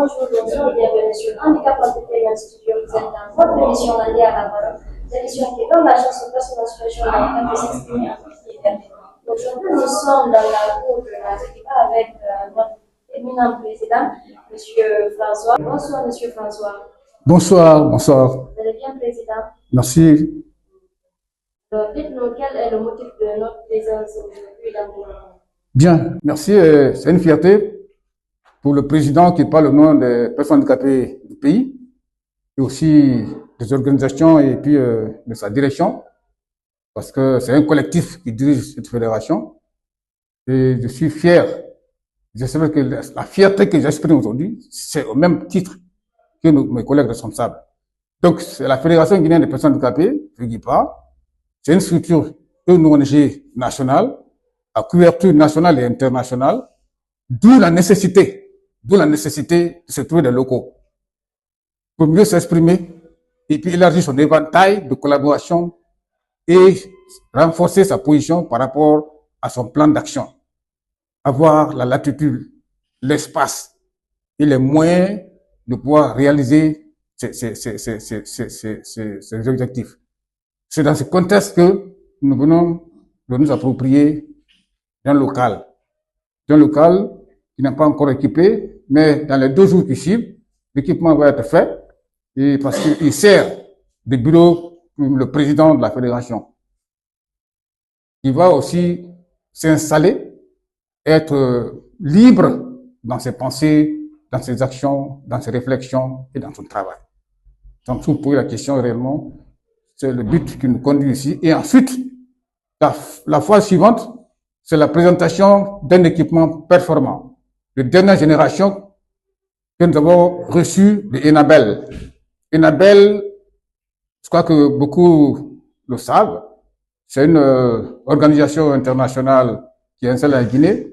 bonjour, bonjour, bienvenue sur Handicap Entertainment Studio. Vous êtes dans votre émission Mandé à la parole, l'émission qui donne la chance aux personnes en situation de handicap de s'exprimer en toute liberté. Aujourd'hui, nous sommes dans la cour de la République avec notre éminent président, M. François. Bonsoir, M. François. Bonsoir, bonsoir. Vous allez bien, président? Merci. Donc, dites-nous quel est le motif de notre présence aujourd'hui dans vos moments. Bien, merci. C'est une fierté pour le président qui parle au nom des personnes handicapées du pays et aussi des organisations et puis de sa direction, parce que c'est un collectif qui dirige cette fédération et je suis fier. J'espère que la fierté que j'exprime aujourd'hui, c'est au même titre que mes collègues responsables. Donc, c'est la Fédération guinéenne des personnes handicapées, FEGIPA. C'est une structure, une ONG nationale, à couverture nationale et internationale, d'où la nécessité de se trouver des locaux pour mieux s'exprimer et puis élargir son éventail de collaboration et renforcer sa position par rapport à son plan d'action. Avoir la latitude, l'espace et les moyens de pouvoir réaliser ces objectifs. C'est dans ce contexte que nous venons de nous approprier d'un local qui n'est pas encore équipé, mais dans les 2 jours qui suivent, l'équipement va être fait et parce qu'il sert de bureau pour le président de la fédération. Il va aussi s'installer, être libre dans ses pensées, dans ses actions, dans ses réflexions et dans son travail. Donc, si vous posez la question réellement, c'est le but qui nous conduit ici. Et ensuite, la phase suivante, c'est la présentation d'un équipement performant de dernière génération que nous avons reçu de Enabel. Enabel, je crois que beaucoup le savent, c'est une organisation internationale qui est installée en Guinée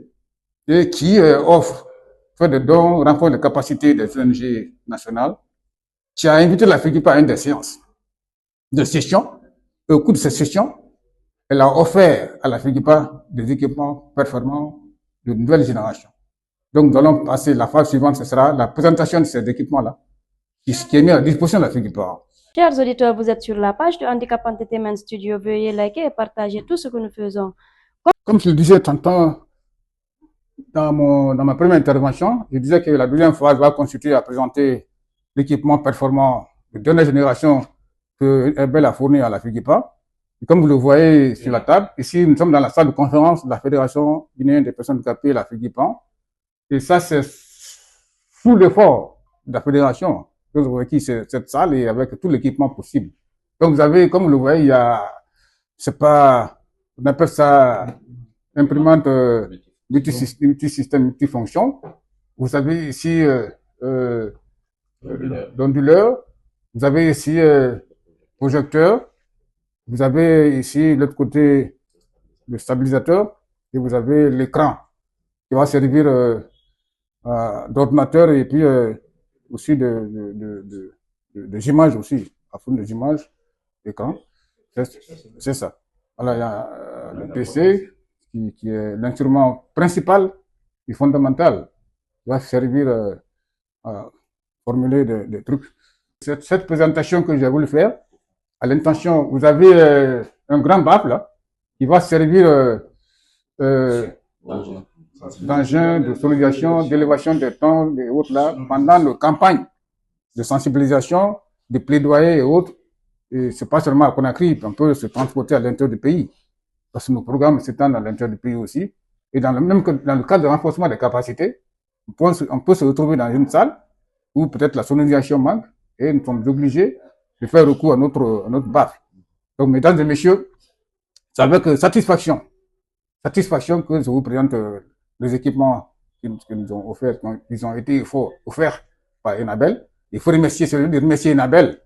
et qui fait des dons, renforce les capacités des ONG nationales, qui a invité la FEGIPA à une des séances de session. Et au cours de cette session, elle a offert à la FEGIPA des équipements performants de nouvelle génération. Donc, nous allons passer la phase suivante, ce sera la présentation de ces équipements-là, qui est mis à disposition de la FEGIPA. Chers auditeurs, vous êtes sur la page de Handicap Entertainment Studio. Veuillez liker et partager tout ce que nous faisons. Comme je le disais tantôt dans ma première intervention, je disais que la deuxième phase va constituer à présenter l'équipement performant de dernière génération que Ebel a fourni à la FEGIPA. Et comme vous le voyez sur la table, ici, nous sommes dans la salle de conférence de la Fédération guinéenne des personnes handicapées, la FEGIPA. Et ça, c'est sous l'effort de la fédération que vous voyez cette salle et avec tout l'équipement possible. Donc, vous avez, comme vous le voyez, il y a, on appelle ça imprimante multisystème, multifonction. Vous avez ici l'onduleur, vous avez ici projecteur, vous avez ici l'autre côté le stabilisateur et vous avez l'écran qui va servir d'ordinateur et puis aussi de images aussi, à fond des images, l'écran. C'est ça. Voilà, il y a le PC qui est l'instrument principal et fondamental qui va servir à formuler des trucs. Cette présentation que j'ai voulu faire, à l'intention, vous avez un grand baffle là, qui va servir d'engin de sonorisation, d'élévation des tons et autres là, pendant nos campagnes de sensibilisation, de plaidoyer et autres. Et c'est pas seulement à Conakry, on peut se transporter à l'intérieur du pays. Parce que nos programmes s'étendent à l'intérieur du pays aussi. Et dans le cadre de renforcement des capacités, on peut se retrouver dans une salle où peut-être la sonorisation manque et nous sommes obligés de faire recours à notre baffle. Donc, mesdames et messieurs, c'est avec satisfaction que je vous présente les équipements qui nous ont offerts, ils ont été offerts par Enabel. Il faut remercier Enabel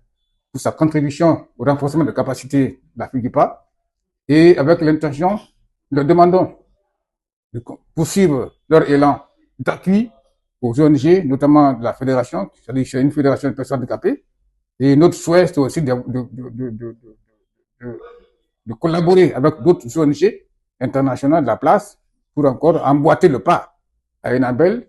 pour sa contribution au renforcement des capacités de la FEGIPA. Et avec l'intention, nous demandons de poursuivre leur élan d'appui aux ONG, notamment de la fédération, c'est-à-dire c'est une fédération de personnes handicapées. Et notre souhait, c'est aussi de collaborer avec d'autres ONG internationales de la place pour encore emboîter le pas à Enabel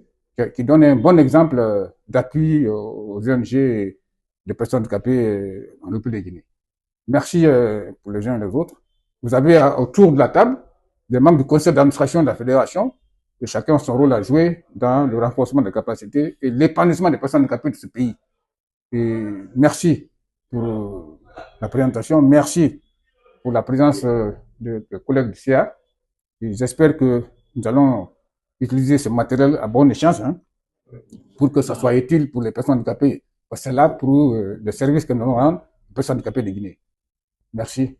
qui donne un bon exemple d'appui aux ONG des personnes handicapées en République de Guinée. Merci pour les uns et les autres. Vous avez autour de la table des membres du conseil d'administration de la fédération, et chacun a son rôle à jouer dans le renforcement des capacités et l'épanouissement des personnes handicapées de ce pays. Et merci pour la présentation, merci pour la présence de collègues du CA. Et j'espère que nous allons utiliser ce matériel à bon échange pour que ça soit utile pour les personnes handicapées. Parce que c'est là pour le service que nous rendons aux personnes handicapées de Guinée. Merci.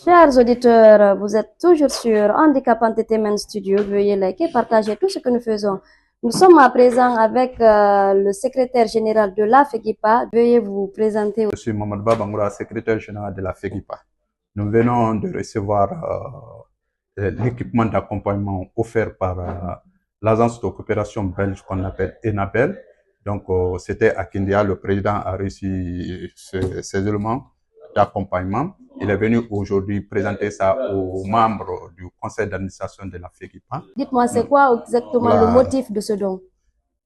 Chers auditeurs, vous êtes toujours sur Handicap Entertainment Studio. Veuillez liker, partager tout ce que nous faisons. Nous sommes à présent avec le secrétaire général de la FEGIPA. Veuillez vous présenter. Je suis Mohamed Babangoura, secrétaire général de la FEGIPA. Nous venons de recevoir l'équipement d'accompagnement offert par l'agence de coopération belge qu'on appelle ENABEL. Donc, c'était à Kindia, le président a reçu ces éléments d'accompagnement. Il est venu aujourd'hui présenter ça aux membres du conseil d'administration de la FEGIPA. Dites-moi, c'est quoi exactement le motif de ce don?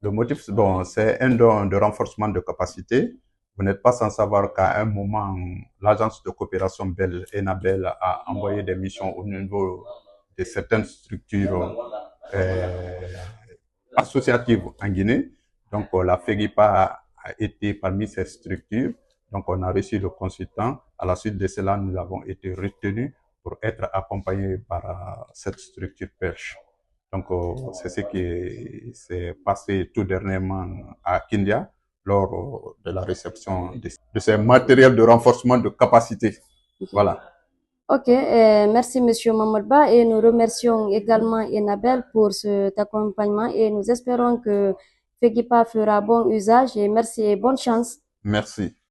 Le motif, bon, c'est un don de renforcement de capacité. Vous n'êtes pas sans savoir qu'à un moment, l'agence de coopération belge, ENABEL, a envoyé des missions au niveau de certaines structures associatives en Guinée. Donc, la FEGIPA a été parmi ces structures. Donc, on a reçu le consultant. À la suite de cela, nous avons été retenus pour être accompagnés par cette structure belge. Donc, c'est ce qui s'est passé tout dernièrement à Kindia lors de la réception de ces matériels de renforcement de capacité. Voilà. Ok, merci Monsieur Mamadba et nous remercions également Enabel pour cet accompagnement et nous espérons que FEGIPA fera bon usage et merci et bonne chance. Merci.